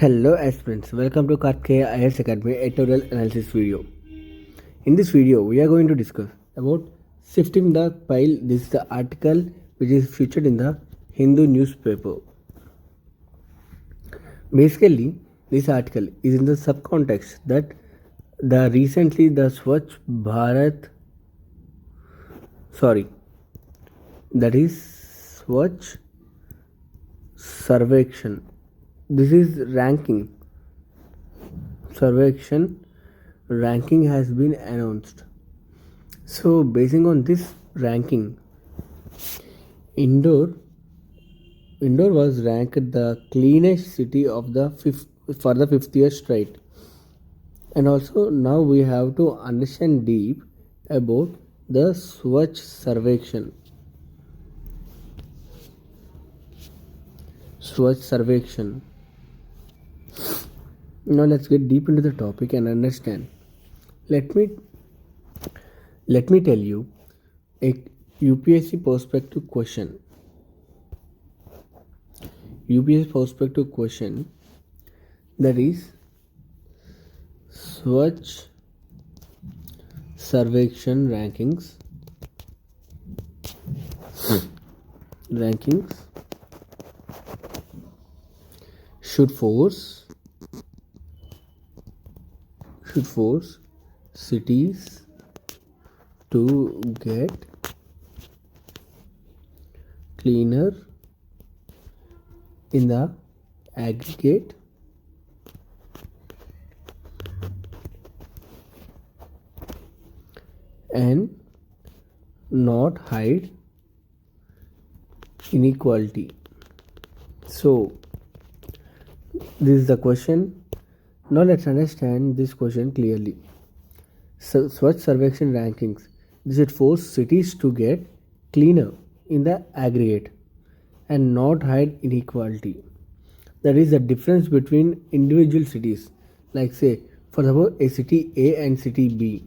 Hello aspirants, welcome to Karthikeya IAS Academy editorial analysis video. In this video, we are going to discuss about shifting the pile. This is the article which is featured in the Hindu newspaper. Basically, this article is in the subcontext that recently the Swachh Bharat, that is Swachh Sarvekshan. This is Sarvekshan ranking has been announced. So, basing on this ranking, Indore was ranked the cleanest city of the fifth year straight. And also now we have to understand deep about the Swachh Sarvekshan. Swachh Sarvekshan. Now let's get deep into the topic and understand. Let me tell you a UPSC perspective question. UPSC perspective question, that is Swachh Sarvekshan rankings should force cities to get cleaner in the aggregate and not hide inequality. So this is the question. Now let's understand this question clearly. Swachh Sarvekshan rankings, this should force cities to get cleaner in the aggregate and not hide inequality. That is the difference between individual cities. Like say, for example, a city A and city B.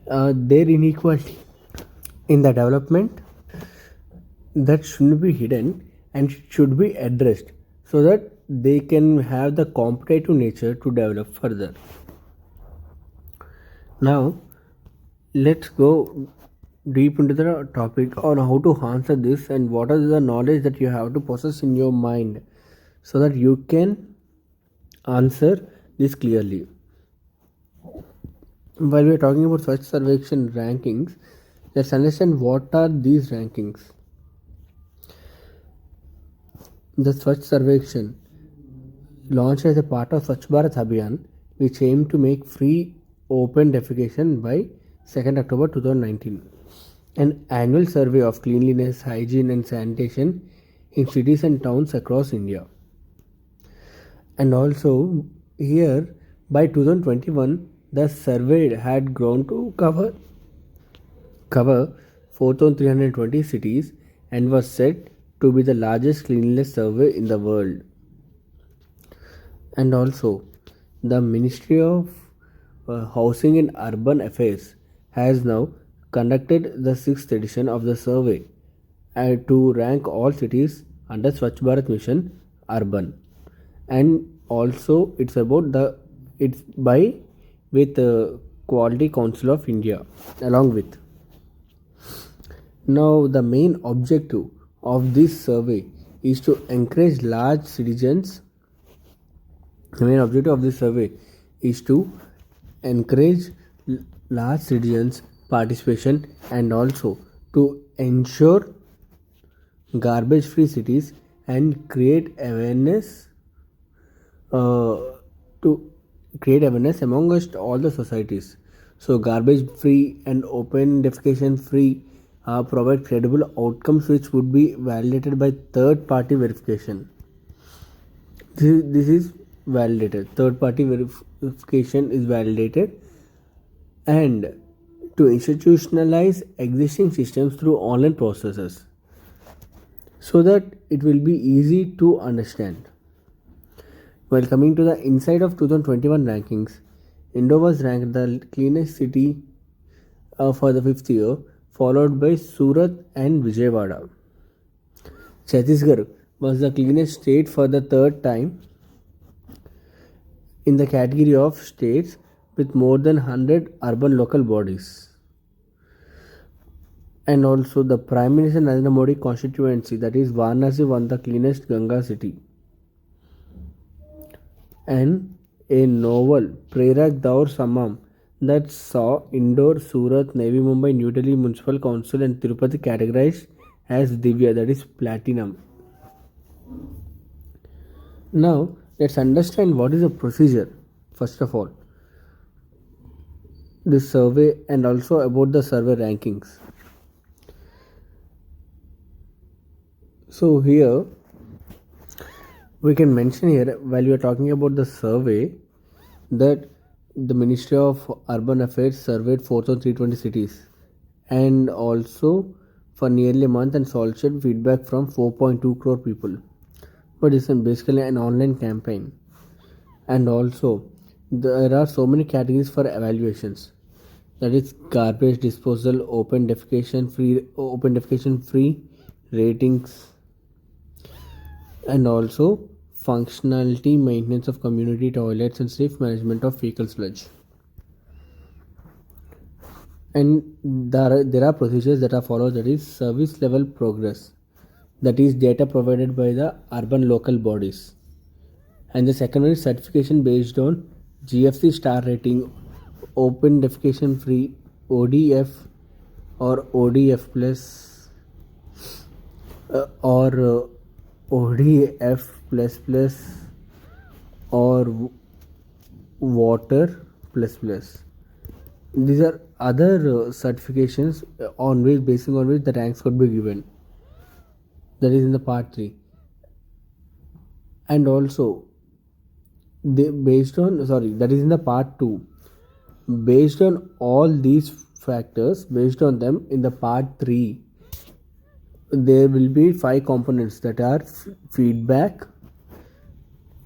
Their inequality in the development that shouldn't be hidden and should be addressed so that they can have the competitive nature to develop further. Now let's go deep into the topic on how to answer this and what are the knowledge that you have to possess in your mind so that you can answer this clearly. While we are talking about Swachh Sarvekshan rankings, let's understand what are these rankings. The Swachh Sarvekshan, launched as a part of Swachh Bharat Abhiyan, which aimed to make free open defecation by 2nd October 2019. An annual survey of cleanliness, hygiene and sanitation in cities and towns across India. And also here by 2021 the survey had grown to cover 4,320 cities and was said to be the largest cleanliness survey in the world. And also the Ministry of Housing and Urban Affairs has now conducted the 6th edition of the survey to rank all cities under Swachh Bharat Mission urban. And also it's with Quality Council of India along with. Now the main objective of this survey is to encourage large citizens. The main objective of this survey is to encourage large citizens' participation and also to ensure garbage-free cities and create awareness amongst all the societies. So garbage-free and open defecation-free provide credible outcomes which would be validated by third-party verification. This is validated. Third-party verification is validated, and to institutionalize existing systems through online processes so that it will be easy to understand. While coming to the inside of 2021 rankings, Indore was ranked the cleanest city for the 5th year, followed by Surat and Vijayawada. Chhattisgarh was the cleanest state for the 3rd time, in the category of states with more than 100 urban local bodies. And also the Prime Minister Narendra Modi constituency, that is Varanasi, won the cleanest Ganga city. And a novel Prerak Daur Samam that saw Indore, Surat, Navi Mumbai, New Delhi Municipal Council and Tirupati categorized as Divya, that is platinum. Now let's understand what is the procedure. First of all, this survey and also about the survey rankings. So here we can mention here, while we are talking about the survey, that the Ministry of Urban Affairs surveyed 4,320 cities and also for nearly a month and solicited feedback from 4.2 crore people. But it's basically an online campaign. And also there are so many categories for evaluations, that is garbage disposal, open defecation free ratings, and also functionality, maintenance of community toilets and safe management of fecal sludge. And there are procedures that are followed, that is service level progress, that is data provided by the urban local bodies. And the second one is certification based on GFC star rating, open defecation free, ODF or ODF plus or ODF plus plus or water plus plus. These are other certifications on which, basing on which the ranks could be given. That is in the part 3. And also that is in the part 2. Based on all these factors, based on them, in the part 3 there will be 5 components, that are feedback,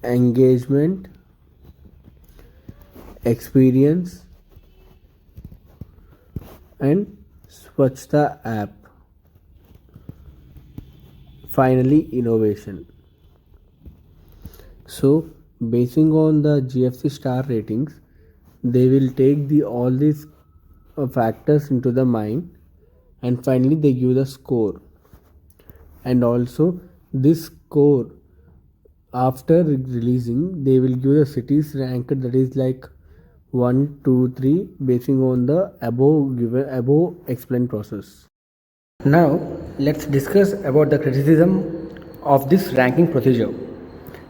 engagement, experience, and Swachhta app. Finally, innovation. So basing on the GFC star ratings, they will take all these factors into the mind, and finally they give the score. And also this score, after releasing, they will give the cities ranked, that is like 1, 2, 3, basing on the above explained process. Now let's discuss about the criticism of this ranking procedure.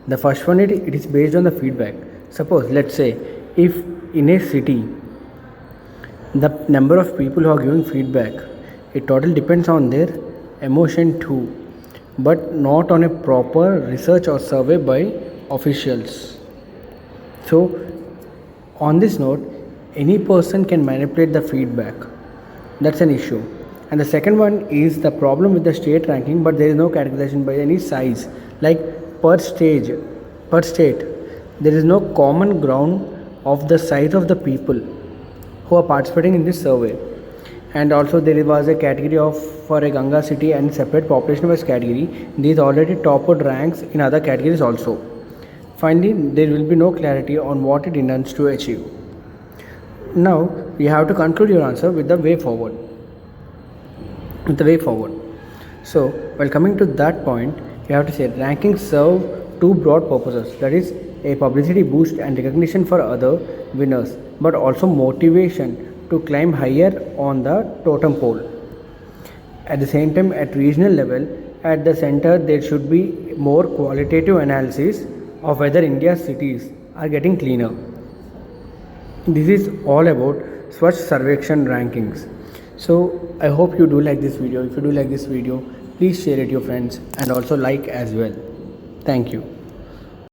The first one, it is based on the feedback. Suppose, let's say, if in a city the number of people who are giving feedback, it totally depends on their emotion too, but not on a proper research or survey by officials. So on this note, any person can manipulate the feedback. That's an issue. And the second one is the problem with the state ranking, but there is no categorization by any size, like per state there is no common ground of the size of the people who are participating in this survey. And also there was a category for a Ganga city and separate population wise category. These already topped ranks in other categories also. Finally, there will be no clarity on what it intends to achieve. Now you have to conclude your answer with the way forward. So while coming to that point, you have to say rankings serve 2 broad purposes, that is a publicity boost and recognition for other winners, but also motivation to climb higher on the totem pole. At the same time, at regional level, at the center there should be more qualitative analysis of whether India's cities are getting cleaner. This is all about Swachh Sarvekshan rankings. So I hope you do like this video. If you do like this video, please share it to your friends and also like as well. Thank you.